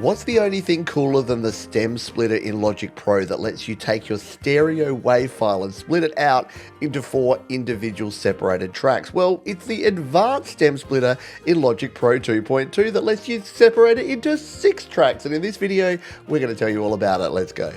What's the only thing cooler than the stem splitter in Logic Pro that lets you take your stereo WAV file and split it out into 4 individual separated tracks? Well, it's the advanced stem splitter in Logic Pro 2.2 that lets you separate it into 6 tracks. And in this video, we're going to tell you all about it. Let's go.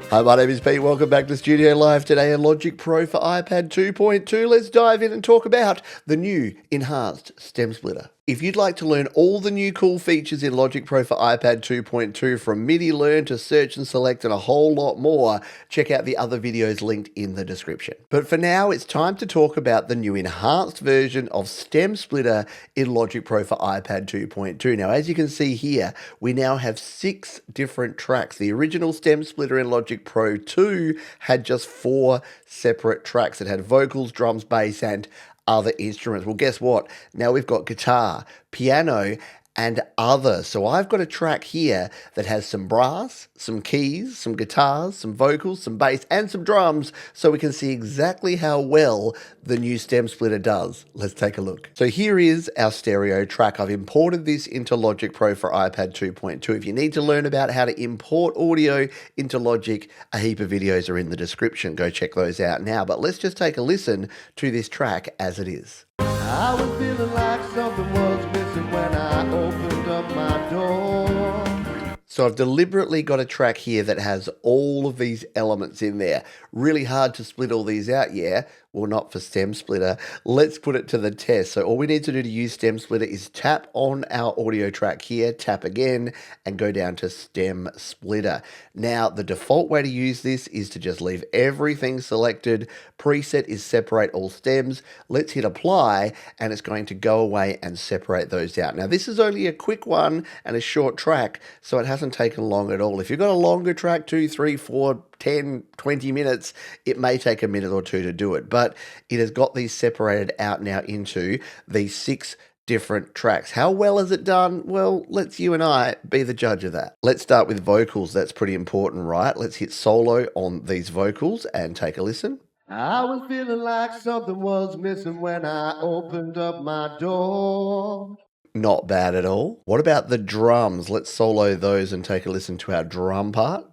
Hi, my name is Pete. Welcome back to Studio Live today in Logic Pro for iPad 2.2. Let's dive in and talk about the new enhanced stem splitter. If you'd like to learn all the new cool features in Logic Pro for iPad 2.2, from MIDI learn to search and select and a whole lot more, check out the other videos linked in the description. But for now, it's time to talk about the new enhanced version of stem splitter in Logic Pro for iPad 2.2. Now, as you can see here, we now have 6 different tracks. The original stem splitter in Logic Pro 2 had just 4 separate tracks. It had vocals, drums, bass, and other instruments. Well, guess what? Now we've got guitar, piano, and other. So I've got a track here that has some brass, some keys, some guitars, some vocals, some bass, and some drums, so we can see exactly how well the new stem splitter does. Let's take a look. So here is our stereo track. I've imported this into Logic Pro for iPad 2.2. If you need to learn about how to import audio into Logic, a heap of videos are in the description. Go check those out now. But let's just take a listen to this track as it is. I was feeling like something was missing when I opened up my door. So I've deliberately got a track here that has all of these elements in there. Really hard to split all these out, yeah? Well, not for stem splitter. Let's put it to the test. So all we need to do to use stem splitter is tap on our audio track here, tap again, and go down to stem splitter. Now, the default way to use this is to just leave everything selected. Preset is separate all stems. Let's hit apply, and it's going to go away and separate those out. Now, this is only a quick one and a short track, so it hasn't taken long at all. If you've got a longer track, 2, 3, 4, 10, 20 minutes, it may take a minute or two to do it, but it has got these separated out now into these 6 different tracks. How well has it done? Well, let's you and I be the judge of that. Let's start with vocals. That's pretty important, right? Let's hit solo on these vocals and take a listen. I was feeling like something was missing when I opened up my door. Not bad at all. What about the drums? Let's solo those and take a listen to our drum part.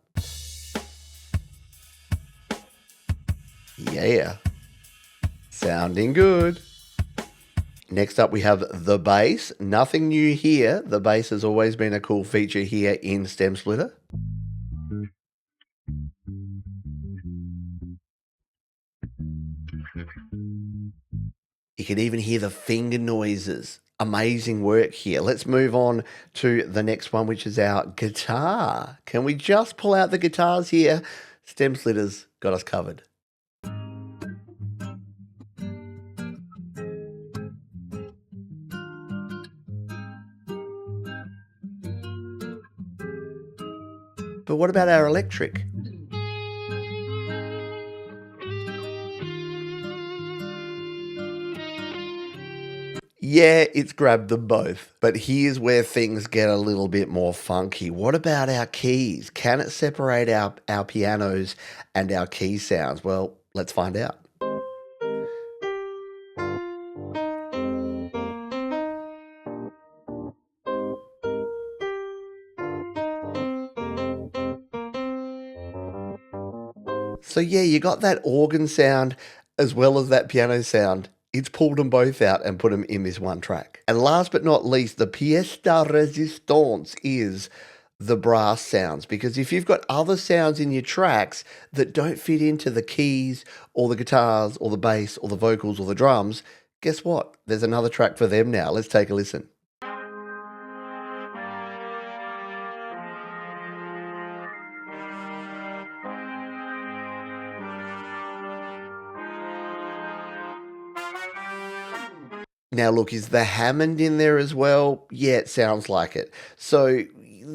Yeah, sounding good. Next up, we have the bass. Nothing new here. The bass has always been a cool feature here in stem splitter. You can even hear the finger noises. Amazing work here. Let's move on to the next one, which is our guitar. Can we just pull out the guitars here? Stem splitter's got us covered. But what about our electric? Yeah, it's grabbed them both. But here's where things get a little bit more funky. What about our keys? Can it separate our pianos and our key sounds? Well, let's find out. So yeah, you got that organ sound as well as that piano sound. It's pulled them both out and put them in this one track. And last but not least, the pièce de résistance is the brass sounds. Because if you've got other sounds in your tracks that don't fit into the keys or the guitars or the bass or the vocals or the drums, guess what? There's another track for them now. Let's take a listen. Now look, is the Hammond in there as well? Yeah, it sounds like it. So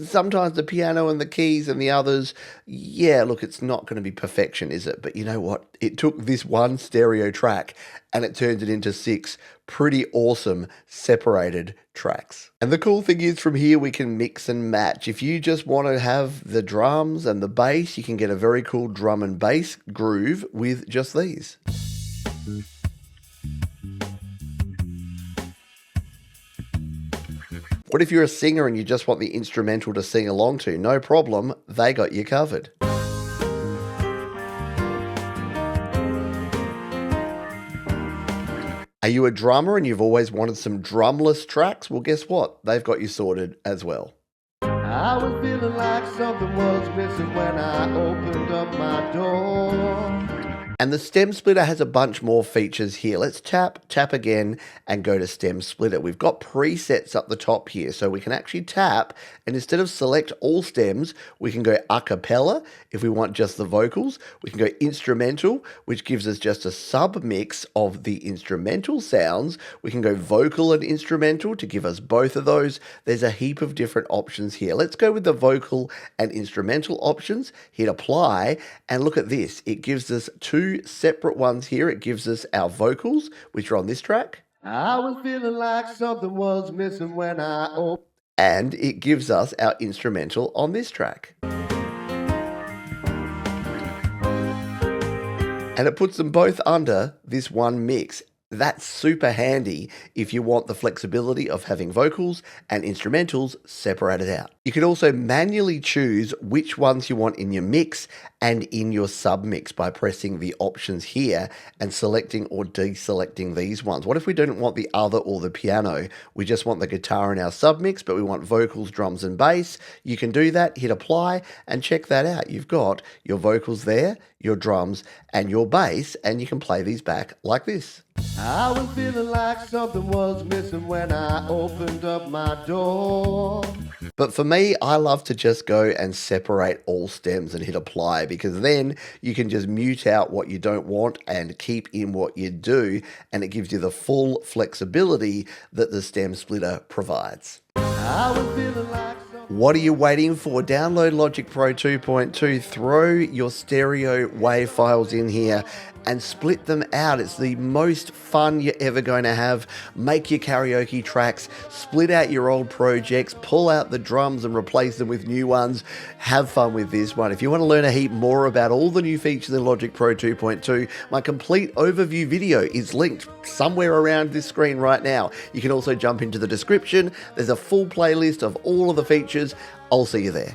sometimes the piano and the keys and the others, yeah, look, it's not going to be perfection, is it? But you know what? It took this one stereo track and it turned it into 6 pretty awesome separated tracks. And the cool thing is, from here we can mix and match. If you just want to have the drums and the bass, you can get a very cool drum and bass groove with just these. What if you're a singer and you just want the instrumental to sing along to? No problem, they got you covered. Are you a drummer and you've always wanted some drumless tracks? Well, guess what? They've got you sorted as well. I was feeling like something was missing when I opened up my door. And the stem splitter has a bunch more features here. Let's tap again, and go to stem splitter. We've got presets up the top here, so we can actually tap, and instead of select all stems, we can go a cappella if we want just the vocals. We can go instrumental, which gives us just a sub mix of the instrumental sounds. We can go vocal and instrumental to give us both of those. There's a heap of different options here. Let's go with the vocal and instrumental options, hit apply, and look at this. It gives us two separate ones here. It gives us our vocals, which are on this track. I was feeling like something was missing when I and it gives us our instrumental on this track. And it puts them both under this one mix. That's super handy if you want the flexibility of having vocals and instrumentals separated out. You can also manually choose which ones you want in your mix and in your submix by pressing the options here and selecting or deselecting these ones. What if we don't want the other or the piano? We just want the guitar in our submix, but we want vocals, drums, and bass. You can do that, hit apply, and check that out. You've got your vocals there, your drums, and your bass, and you can play these back like this. I was feeling like something was missing when I opened up my door. But for me, I love to just go and separate all stems and hit apply, because then you can just mute out what you don't want and keep in what you do, and it gives you the full flexibility that the stem splitter provides. I was feeling like what are you waiting for? Download Logic Pro 2.2, throw your stereo wave files in here and split them out. It's the most fun you're ever going to have. Make your karaoke tracks, split out your old projects, pull out the drums and replace them with new ones. Have fun with this one. If you want to learn a heap more about all the new features in Logic Pro 2.2, my complete overview video is linked somewhere around this screen right now. You can also jump into the description. There's a full playlist of all of the features. I'll see you there.